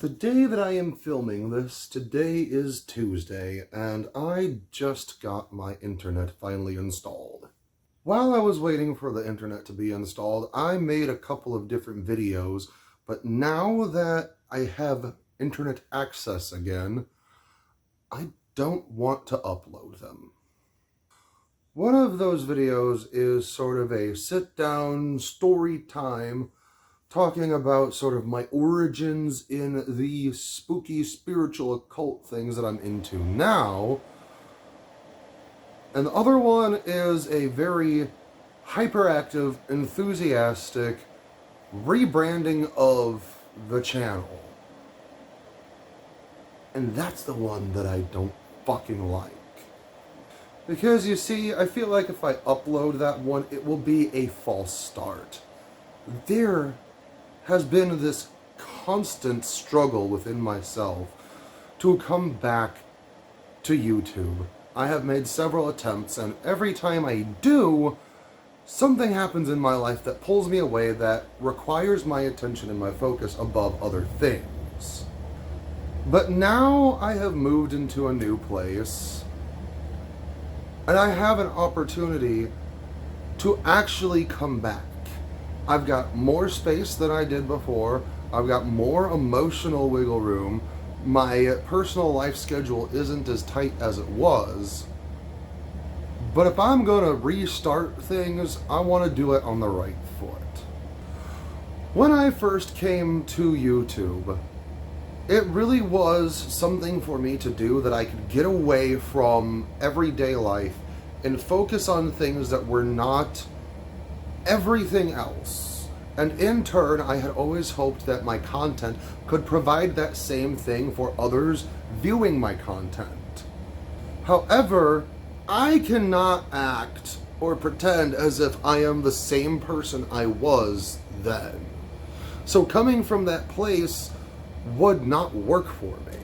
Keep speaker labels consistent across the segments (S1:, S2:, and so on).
S1: The day that I am filming this, today is Tuesday, and I just got my internet finally installed. While I was waiting for the internet to be installed, I made a couple of different videos, but now that I have internet access again, I don't want to upload them. One of those videos is sort of a sit-down story time talking about sort of my origins in the spooky, spiritual, occult things that I'm into now. And the other one is a very hyperactive, enthusiastic rebranding of the channel. And that's the one that I don't fucking like. Because you see, I feel like if I upload that one, it will be a false start. There has been this constant struggle within myself to come back to YouTube. I have made several attempts, and every time I do, something happens in my life that pulls me away, that requires my attention and my focus above other things. But now I have moved into a new place, and I have an opportunity to actually come back. I've got more space than I did before. I've got more emotional wiggle room. My personal life schedule isn't as tight as it was. But if I'm going to restart things, I want to do it on the right foot. When I first came to YouTube, it really was something for me to do that I could get away from everyday life and focus on things that were not everything else. And in turn, I had always hoped that my content could provide that same thing for others viewing my content. However, I cannot act or pretend as if I am the same person I was then. So coming from that place would not work for me.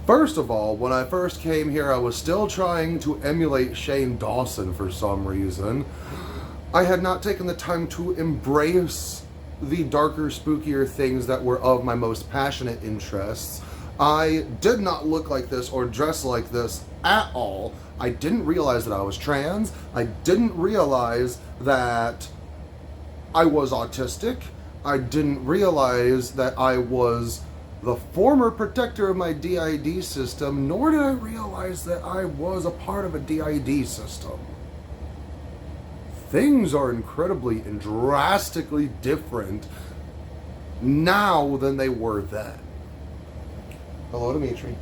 S1: First of all, when I first came here, I was still trying to emulate Shane Dawson for some reason. I had not taken the time to embrace the darker, spookier things that were of my most passionate interests. I did not look like this or dress like this at all. I didn't realize that I was trans. I didn't realize that I was autistic. I didn't realize that I was the former protector of my DID system, nor did I realize that I was a part of a DID system. Things are incredibly and drastically different now than they were then. Hello, Dimitri.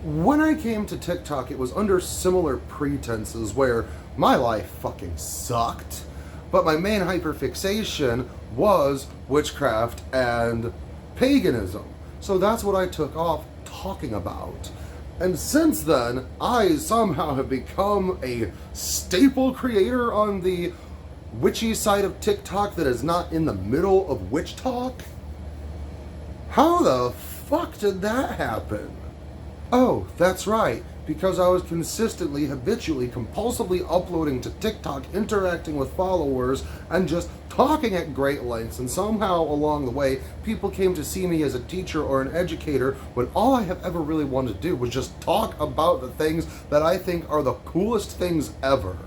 S1: When I came to TikTok, it was under similar pretenses where my life fucking sucked, but my main hyperfixation was witchcraft and paganism. So that's what I took off talking about. And since then, I somehow have become a staple creator on the witchy side of TikTok that is not in the middle of witch talk. How the fuck did that happen? Oh, that's right, because I was consistently, habitually, compulsively uploading to TikTok, interacting with followers, and just talking at great lengths, and somehow along the way, people came to see me as a teacher or an educator when all I have ever really wanted to do was just talk about the things that I think are the coolest things ever.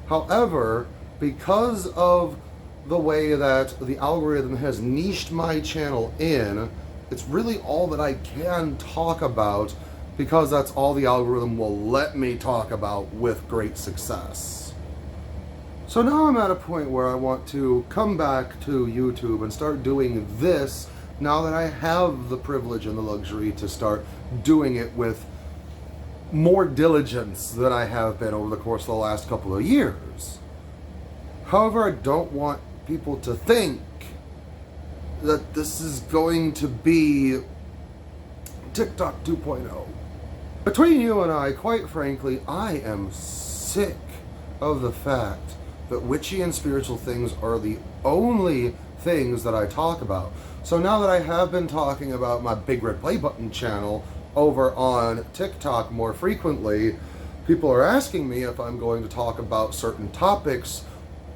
S1: However, because of the way that the algorithm has niched my channel in, it's really all that I can talk about because that's all the algorithm will let me talk about with great success. So now I'm at a point where I want to come back to YouTube and start doing this now that I have the privilege and the luxury to start doing it with more diligence than I have been over the course of the last couple of years. However, I don't want people to think that this is going to be TikTok 2.0. Between you and I, quite frankly, I am sick of the fact that witchy and spiritual things are the only things that I talk about. So now that I have been talking about my Big Red Play Button channel over on TikTok more frequently, people are asking me if I'm going to talk about certain topics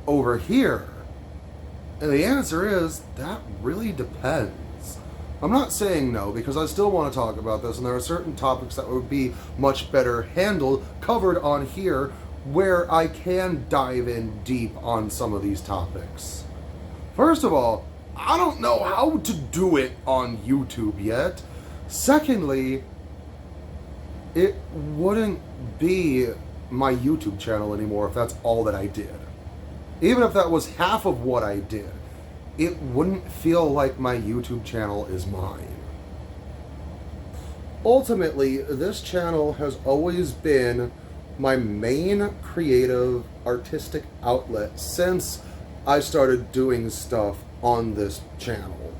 S1: over here. And the answer is, that really depends. I'm not saying no, because I still want to talk about this, and there are certain topics that would be much better handled, covered on here, where I can dive in deep on some of these topics. First of all, I don't know how to do it on YouTube yet. Secondly, it wouldn't be my YouTube channel anymore if that's all that I did. Even if that was half of what I did, it wouldn't feel like my YouTube channel is mine. Ultimately, this channel has always been my main creative, artistic outlet since I started doing stuff on this channel.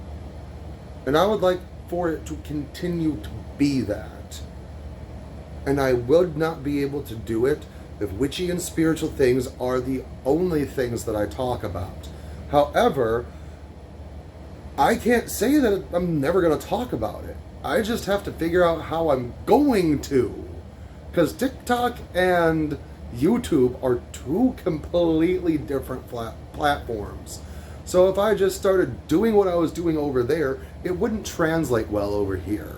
S1: And I would like for it to continue to be that. And I would not be able to do it if witchy and spiritual things are the only things that I talk about. However, I can't say that I'm never going to talk about it. I just have to figure out how I'm going to. Because TikTok and YouTube are two completely different platforms. So if I just started doing what I was doing over there, it wouldn't translate well over here.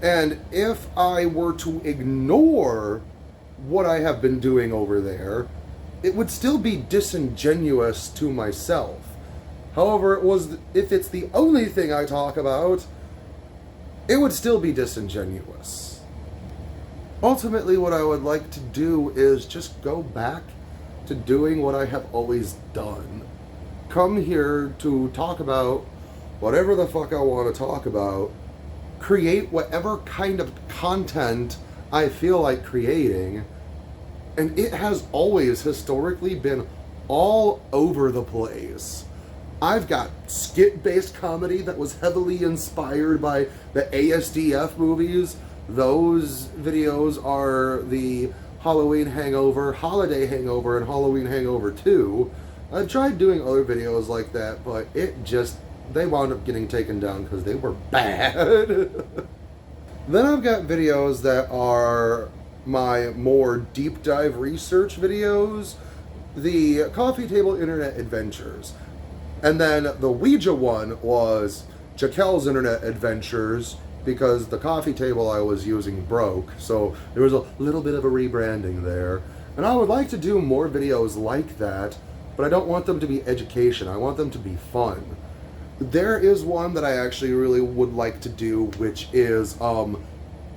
S1: And if I were to ignore what I have been doing over there, it would still be disingenuous to myself. However, if it's the only thing I talk about, it would still be disingenuous. Ultimately, what I would like to do is just go back to doing what I have always done. Come here to talk about whatever the fuck I want to talk about, create whatever kind of content I feel like creating, and it has always historically been all over the place. I've got skit-based comedy that was heavily inspired by the ASDF movies. Those videos are the Halloween Hangover, Holiday Hangover, and Halloween Hangover 2. I tried doing other videos like that, but they wound up getting taken down because they were bad. Then I've got videos that are my more deep dive research videos, the Coffee Table Internet Adventures. And then the Ouija one was Jaquel's Internet Adventures, because the coffee table I was using broke, so there was a little bit of a rebranding there. And I would like to do more videos like that, but I don't want them to be education. I want them to be fun. There is one that I actually really would like to do, which is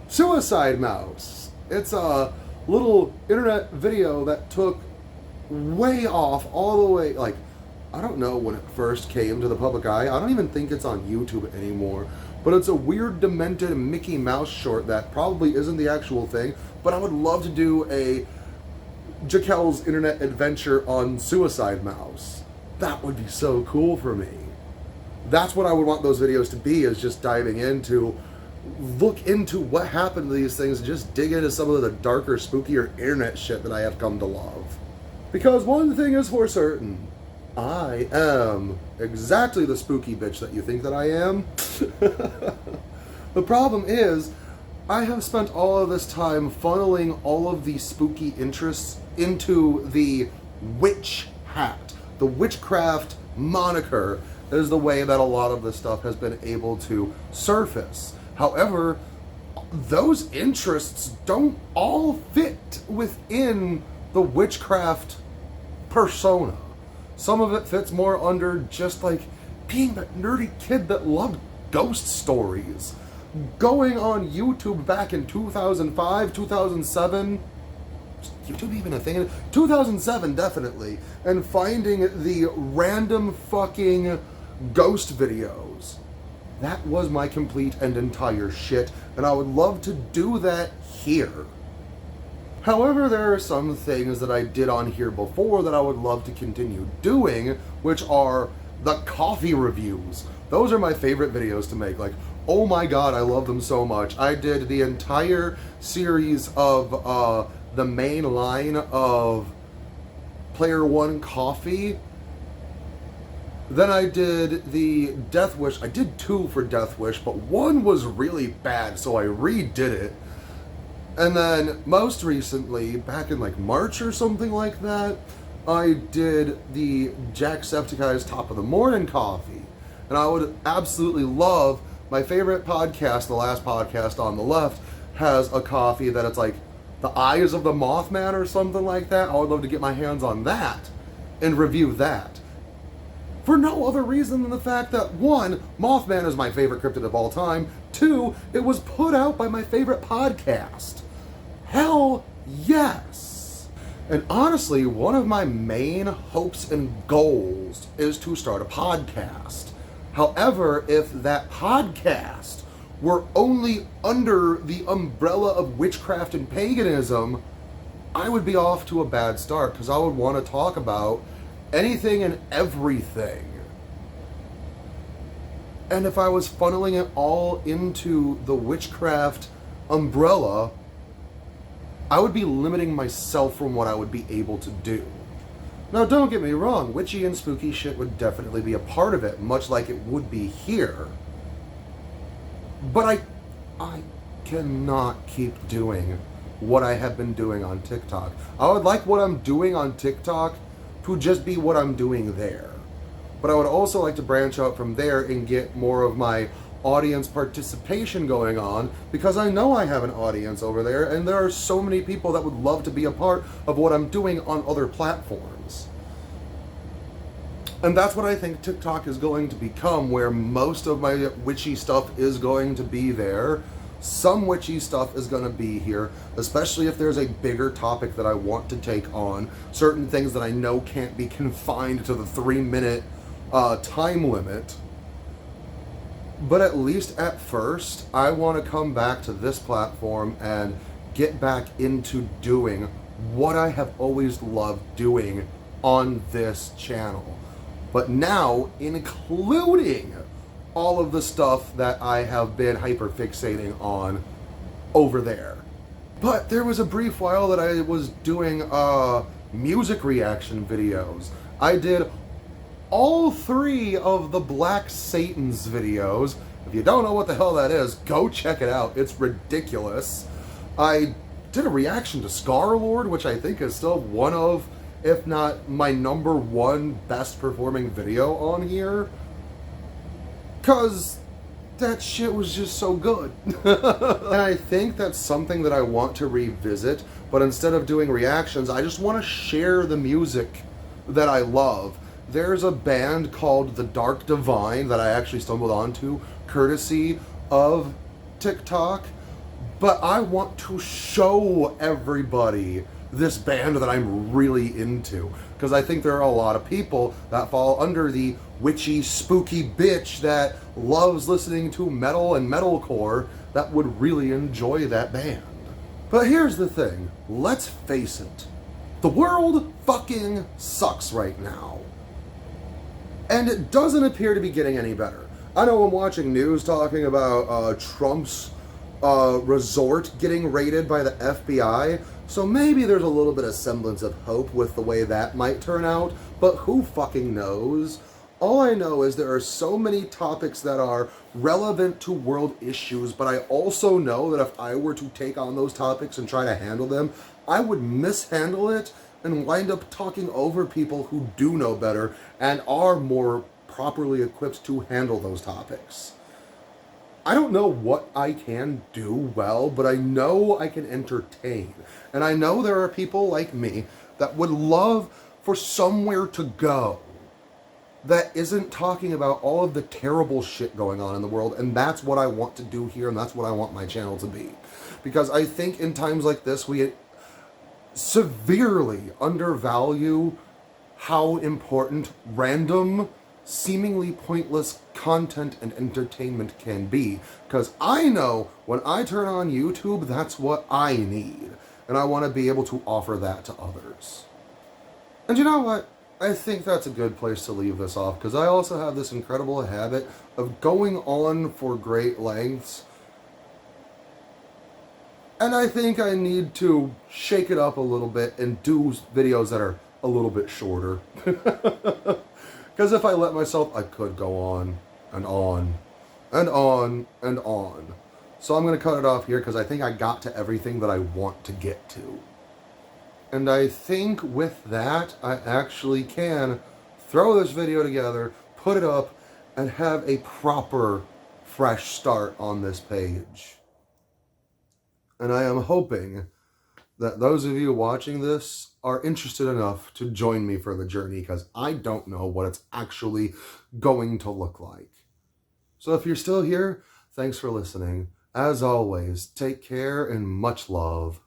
S1: Suicide Mouse. It's a little internet video that took way off all the way, like, I don't know when it first came to the public eye. I don't even think it's on YouTube anymore. But it's a weird, demented Mickey Mouse short that probably isn't the actual thing. But I would love to do a Jaquel's Internet Adventure on Suicide Mouse. That would be so cool for me. That's what I would want those videos to be, is just diving into, look into what happened to these things and just dig into some of the darker, spookier internet shit that I have come to love. Because one thing is for certain, I am exactly the spooky bitch that you think that I am. The problem is, I have spent all of this time funneling all of these spooky interests into the witch hat. The witchcraft moniker is the way that a lot of this stuff has been able to surface. However, those interests don't all fit within the witchcraft persona. Some of it fits more under just like being that nerdy kid that loved ghost stories. Going on YouTube back in 2005, 2007, YouTube even a thing? 2007 definitely, and finding the random fucking ghost videos. That was my complete and entire shit, and I would love to do that here. However, there are some things that I did on here before that I would love to continue doing, which are the coffee reviews. Those are my favorite videos to make. Like, oh my god, I love them so much. I did the entire series of the main line of Player One Coffee. Then I did the Death Wish. I did 2 for Death Wish, but 1 was really bad, so I redid it. And then most recently, back in like March or something like that, I did the Jacksepticeye's Top of the Morning coffee. And I would absolutely love, my favorite podcast, the last podcast on the left, has a coffee that it's like the Eyes of the Mothman or something like that. I would love to get my hands on that and review that. For no other reason than the fact that, one, Mothman is my favorite cryptid of all time. Two, it was put out by my favorite podcast. Hell yes! And honestly, one of my main hopes and goals is to start a podcast. However, if that podcast were only under the umbrella of witchcraft and paganism, I would be off to a bad start, because I would want to talk about anything and everything. And if I was funneling it all into the witchcraft umbrella, I would be limiting myself from what I would be able to do. Now, don't get me wrong, witchy and spooky shit would definitely be a part of it, much like it would be here. But I cannot keep doing what I have been doing on TikTok. I would like what I'm doing on TikTok to just be what I'm doing there. But I would also like to branch out from there and get more of my audience participation going on, because I know I have an audience over there, and there are so many people that would love to be a part of what I'm doing on other platforms. And that's what I think TikTok is going to become, where most of my witchy stuff is going to be there. Some witchy stuff is going to be here, especially if there's a bigger topic that I want to take on. Certain things that I know can't be confined to the 3-minute time limit. But at least at first, I want to come back to this platform and get back into doing what I have always loved doing on this channel. But now, including all of the stuff that I have been hyperfixating on over there. But there was a brief while that I was doing music reaction videos. I did all 3 of the Black Satan's videos. If you don't know what the hell that is, go check it out. It's ridiculous. I did a reaction to Scarlord, which I think is still one of, if not my #1 best performing video on here. 'Cause that shit was just so good. And I think that's something that I want to revisit, but instead of doing reactions, I just want to share the music that I love. There's a band called The Dark Divine that I actually stumbled onto courtesy of TikTok, but I want to show everybody this band that I'm really into, because I think there are a lot of people that fall under the witchy, spooky bitch that loves listening to metal and metalcore that would really enjoy that band. But here's the thing, let's face it, the world fucking sucks right now. And it doesn't appear to be getting any better. I know I'm watching news talking about Trump's resort getting raided by the FBI, so maybe there's a little bit of semblance of hope with the way that might turn out, but who fucking knows? All I know is there are so many topics that are relevant to world issues, but I also know that if I were to take on those topics and try to handle them, I would mishandle it and wind up talking over people who do know better and are more properly equipped to handle those topics. I don't know what I can do well, but I know I can entertain. And I know there are people like me that would love for somewhere to go that isn't talking about all of the terrible shit going on in the world, and that's what I want to do here, and that's what I want my channel to be. Because I think in times like this, we severely undervalue how important random, seemingly pointless content and entertainment can be. Because I know when I turn on YouTube, that's what I need. And I want to be able to offer that to others. And you know what? I think that's a good place to leave this off, because I also have this incredible habit of going on for great lengths. And I think I need to shake it up a little bit and do videos that are a little bit shorter. Because if I let myself, I could go on and on and on and on. So I'm going to cut it off here because I think I got to everything that I want to get to. And I think with that, I actually can throw this video together, put it up, and have a proper fresh start on this page. And I am hoping that those of you watching this are interested enough to join me for the journey, because I don't know what it's actually going to look like. So if you're still here, thanks for listening. As always, take care and much love.